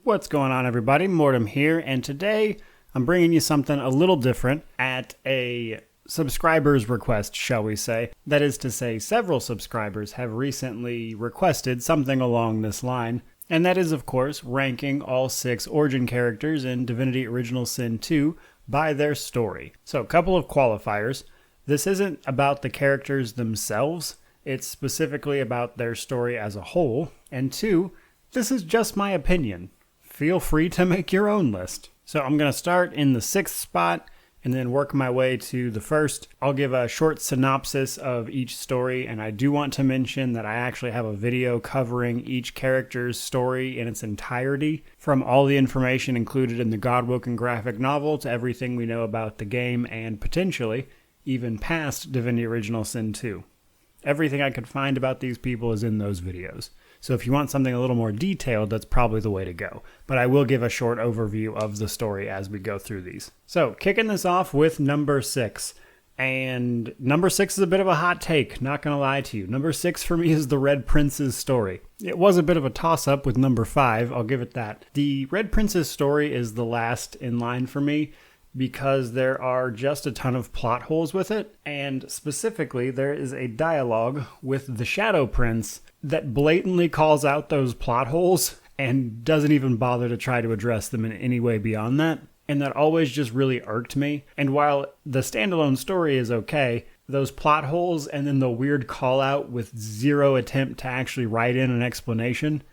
What's going on, everybody? Mortem here, and today I'm bringing you something a little different at a subscriber's request, shall we say. That is to say, several subscribers have recently requested something along this line, and that is, of course, ranking all 6 origin characters in Divinity Original Sin 2 by their story. So, a couple of qualifiers. This isn't about the characters themselves, it's specifically about their story as a whole, and 2, this is just my opinion. Feel free to make your own list. So I'm going to start in the 6th spot and then work my way to the 1st. I'll give a short synopsis of each story, and I do want to mention that I actually have a video covering each character's story in its entirety, from all the information included in the Godwoken graphic novel to everything we know about the game and potentially even past Divinity Original Sin 2. Everything I could find about these people is in those videos. So if you want something a little more detailed, that's probably the way to go. But I will give a short overview of the story as we go through these. So, kicking this off with number 6. And number 6 is a bit of a hot take, not gonna lie to you. Number 6 for me is the Red Prince's story. It was a bit of a toss-up with number 5, I'll give it that. The Red Prince's story is the last in line for me, because there are just a ton of plot holes with it, and specifically there is a dialogue with the Shadow Prince that blatantly calls out those plot holes and doesn't even bother to try to address them in any way beyond that, and that always just really irked me. And while the standalone story is okay, those plot holes and then the weird call out with zero attempt to actually write in an explanation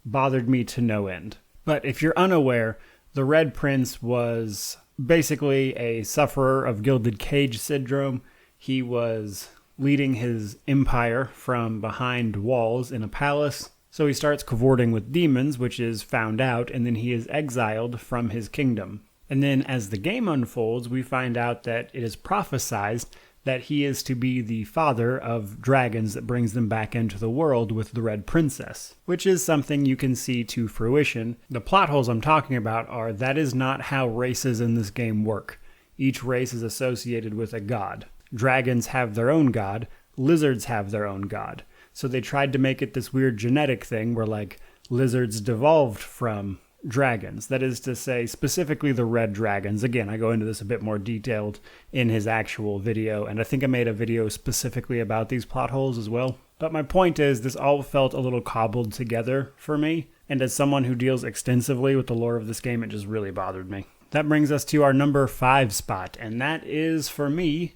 bothered me to no end. But if you're unaware, the Red Prince was basically a sufferer of Gilded Cage syndrome. He was leading his empire from behind walls in a palace. So he starts cavorting with demons, which is found out, and then he is exiled from his kingdom. And then as the game unfolds, we find out that it is prophesized that he is to be the father of dragons that brings them back into the world with the Red Princess, which is something you can see to fruition. The plot holes I'm talking about are that is not how races in this game work. Each race is associated with a god. Dragons have their own god, lizards have their own god. So they tried to make it this weird genetic thing where, like, lizards devolved from dragons. That is to say, specifically the red dragons. Again, I go into this a bit more detailed in his actual video, and I think I made a video specifically about these plot holes as well. But my point is, this all felt a little cobbled together for me, and as someone who deals extensively with the lore of this game, it just really bothered me. That brings us to our number 5 spot, and that is, for me,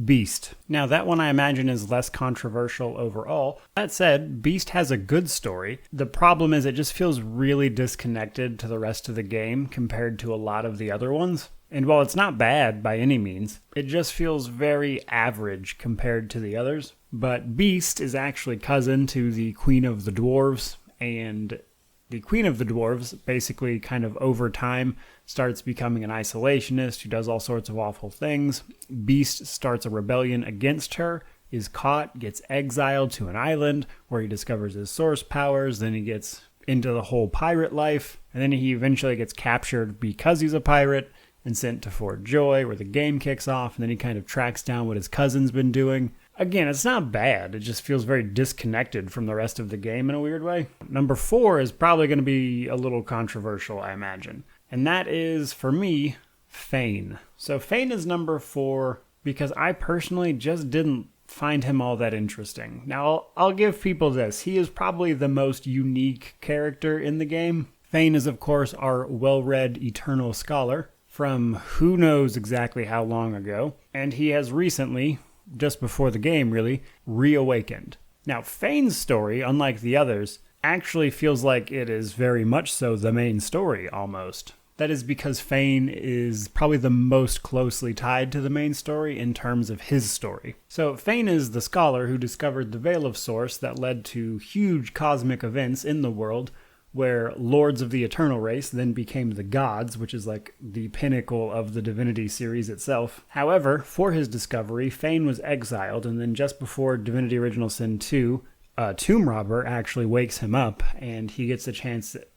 Beast. Now, that one I imagine is less controversial overall. That said, Beast has a good story. The problem is it just feels really disconnected to the rest of the game compared to a lot of the other ones. And while it's not bad by any means, it just feels very average compared to the others. But Beast is actually cousin to the Queen of the Dwarves, and the Queen of the Dwarves basically kind of over time starts becoming an isolationist who does all sorts of awful things. Beast starts a rebellion against her, is caught, gets exiled to an island where he discovers his source powers, then he gets into the whole pirate life, and then he eventually gets captured because he's a pirate and sent to Fort Joy where the game kicks off, and then he kind of tracks down what his cousin's been doing. Again, it's not bad, it just feels very disconnected from the rest of the game in a weird way. Number 4 is probably going to be a little controversial, I imagine. And that is, for me, Fane. So Fane is number 4 because I personally just didn't find him all that interesting. Now, I'll give people this. He is probably the most unique character in the game. Fane is, of course, our well-read Eternal Scholar from who knows exactly how long ago. And he has recently, just before the game really, reawakened. Now, Fane's story, unlike the others, actually feels like it is very much so the main story, almost. That is because Fane is probably the most closely tied to the main story in terms of his story. So Fane is the scholar who discovered the Veil of Source that led to huge cosmic events in the world, where lords of the Eternal Race then became the gods, which is like the pinnacle of the Divinity series itself. However, for his discovery, Fane was exiled, and then just before Divinity Original Sin 2, a tomb robber actually wakes him up, and he gets a chance at,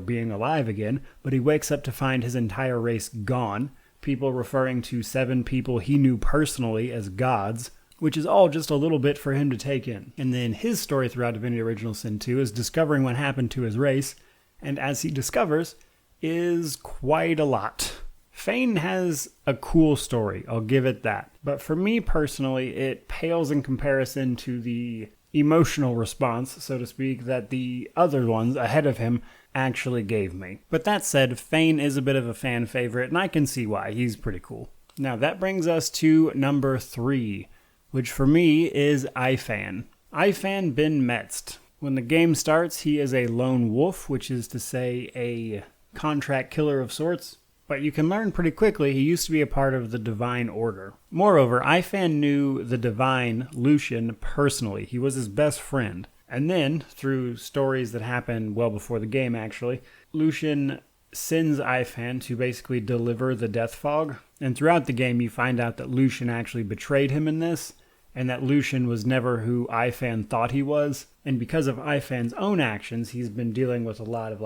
being alive again, but he wakes up to find his entire race gone, people referring to 7 people he knew personally as gods, which is all just a little bit for him to take in. And then his story throughout Divinity Original Sin 2 is discovering what happened to his race and as he discovers, is quite a lot. Fane has a cool story, I'll give it that. But for me personally, it pales in comparison to the emotional response, so to speak, that the other ones ahead of him actually gave me. But that said, Fane is a bit of a fan favorite, and I can see why. He's pretty cool. Now that brings us to number 3, which for me is Ifan. Ifan bin Metzt. When the game starts, he is a lone wolf, which is to say a contract killer of sorts. But you can learn pretty quickly he used to be a part of the Divine Order. Moreover, Ifan knew the Divine, Lucian, personally. He was his best friend. And then, through stories that happened well before the game actually, Lucian sends Ifan to basically deliver the Death Fog. And throughout the game you find out that Lucian actually betrayed him in this, and that Lucian was never who Ifan thought he was. And because of Ifan's own actions, he's been dealing with a lot of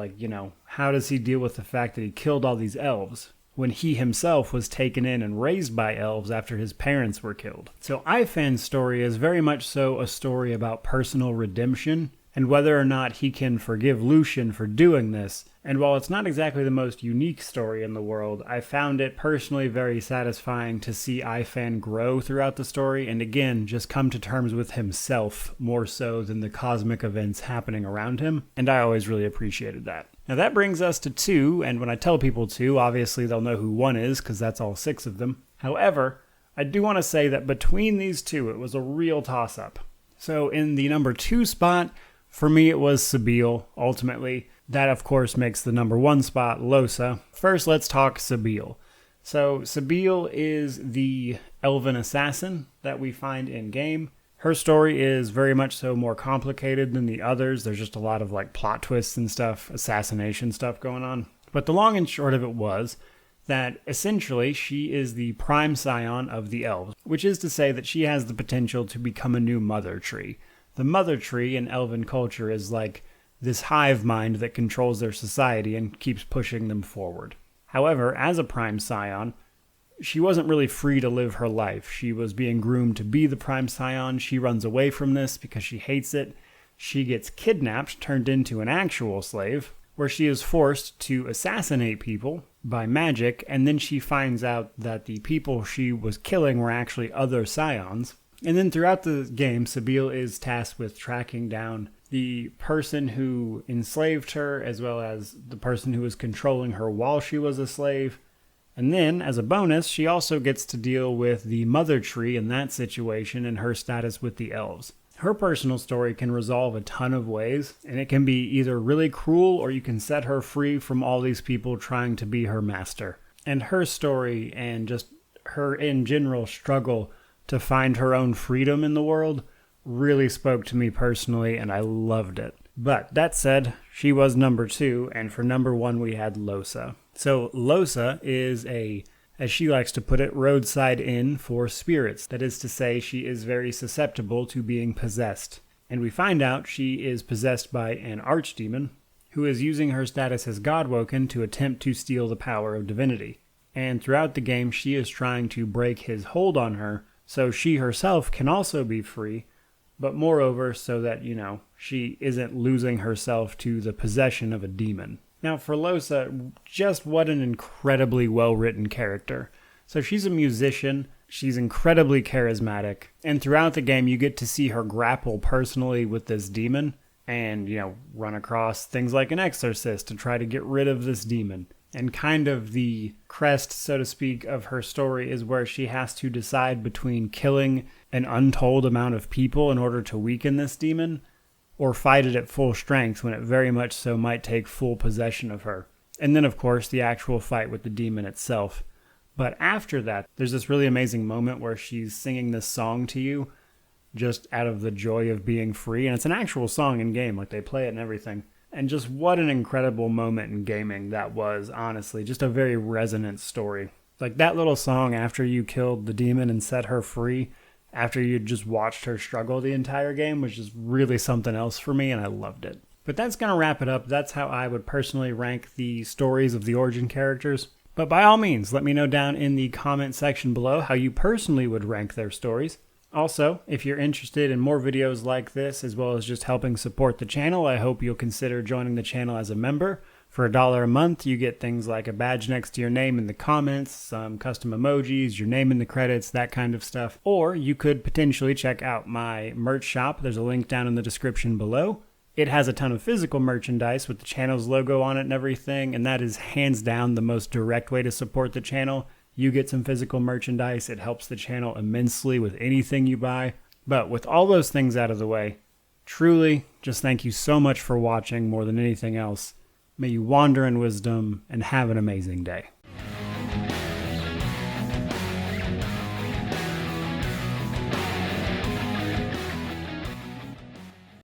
how does he deal with the fact that he killed all these elves when he himself was taken in and raised by elves after his parents were killed. So Ifan's story is very much so a story about personal redemption and whether or not he can forgive Lucian for doing this. And while it's not exactly the most unique story in the world, I found it personally very satisfying to see Ifan grow throughout the story and again just come to terms with himself more so than the cosmic events happening around him, and I always really appreciated that. Now that brings us to 2, and when I tell people 2, obviously they'll know who 1 is because that's all 6 of them. However, I do want to say that between these 2 it was a real toss-up. So in the number 2 spot, for me it was Sabile, ultimately. That, of course, makes the number 1 spot Lohse. First, let's talk Sabile. So, Sabile is the elven assassin that we find in-game. Her story is very much so more complicated than the others. There's just a lot of, plot twists and stuff, assassination stuff going on. But the long and short of it was that, essentially, she is the prime scion of the elves, which is to say that she has the potential to become a new mother tree. The mother tree in elven culture is this hive mind that controls their society and keeps pushing them forward. However, as a prime scion, she wasn't really free to live her life. She was being groomed to be the prime scion. She runs away from this because she hates it. She gets kidnapped, turned into an actual slave, where she is forced to assassinate people by magic, and then she finds out that the people she was killing were actually other scions. And then throughout the game, Sabile is tasked with tracking down the person who enslaved her, as well as the person who was controlling her while she was a slave. And then, as a bonus, she also gets to deal with the mother tree in that situation and her status with the elves. Her personal story can resolve a ton of ways, and it can be either really cruel or you can set her free from all these people trying to be her master. And her story and just her in general struggle to find her own freedom in the world really spoke to me personally, and I loved it. But that said, she was number 2, and for number 1 we had Lohse. So Lohse is as she likes to put it, roadside inn for spirits. That is to say, she is very susceptible to being possessed. And we find out she is possessed by an archdemon who is using her status as Godwoken to attempt to steal the power of divinity. And throughout the game, she is trying to break his hold on her so she herself can also be free, but moreover so that, she isn't losing herself to the possession of a demon. Now for Lohse, just what an incredibly well-written character. So she's a musician, she's incredibly charismatic, and throughout the game you get to see her grapple personally with this demon and, run across things like an exorcist to try to get rid of this demon. And kind of the crest, so to speak, of her story is where she has to decide between killing an untold amount of people in order to weaken this demon, or fight it at full strength when it very much so might take full possession of her. And then, of course, the actual fight with the demon itself. But after that, there's this really amazing moment where she's singing this song to you, just out of the joy of being free. And it's an actual song in game, they play it and everything. And just what an incredible moment in gaming that was, honestly. Just a very resonant story. That little song after you killed the demon and set her free, after you just watched her struggle the entire game, was just really something else for me, and I loved it. But that's going to wrap it up. That's how I would personally rank the stories of the origin characters. But by all means, let me know down in the comment section below how you personally would rank their stories. Also, if you're interested in more videos like this, as well as just helping support the channel, I hope you'll consider joining the channel as a member. For $1 a month, you get things like a badge next to your name in the comments, some custom emojis, your name in the credits, that kind of stuff. Or you could potentially check out my merch shop. There's a link down in the description below. It has a ton of physical merchandise with the channel's logo on it and everything, and that is hands down the most direct way to support the channel. You get some physical merchandise. It helps the channel immensely with anything you buy. But with all those things out of the way, truly, just thank you so much for watching more than anything else. May you wander in wisdom and have an amazing day.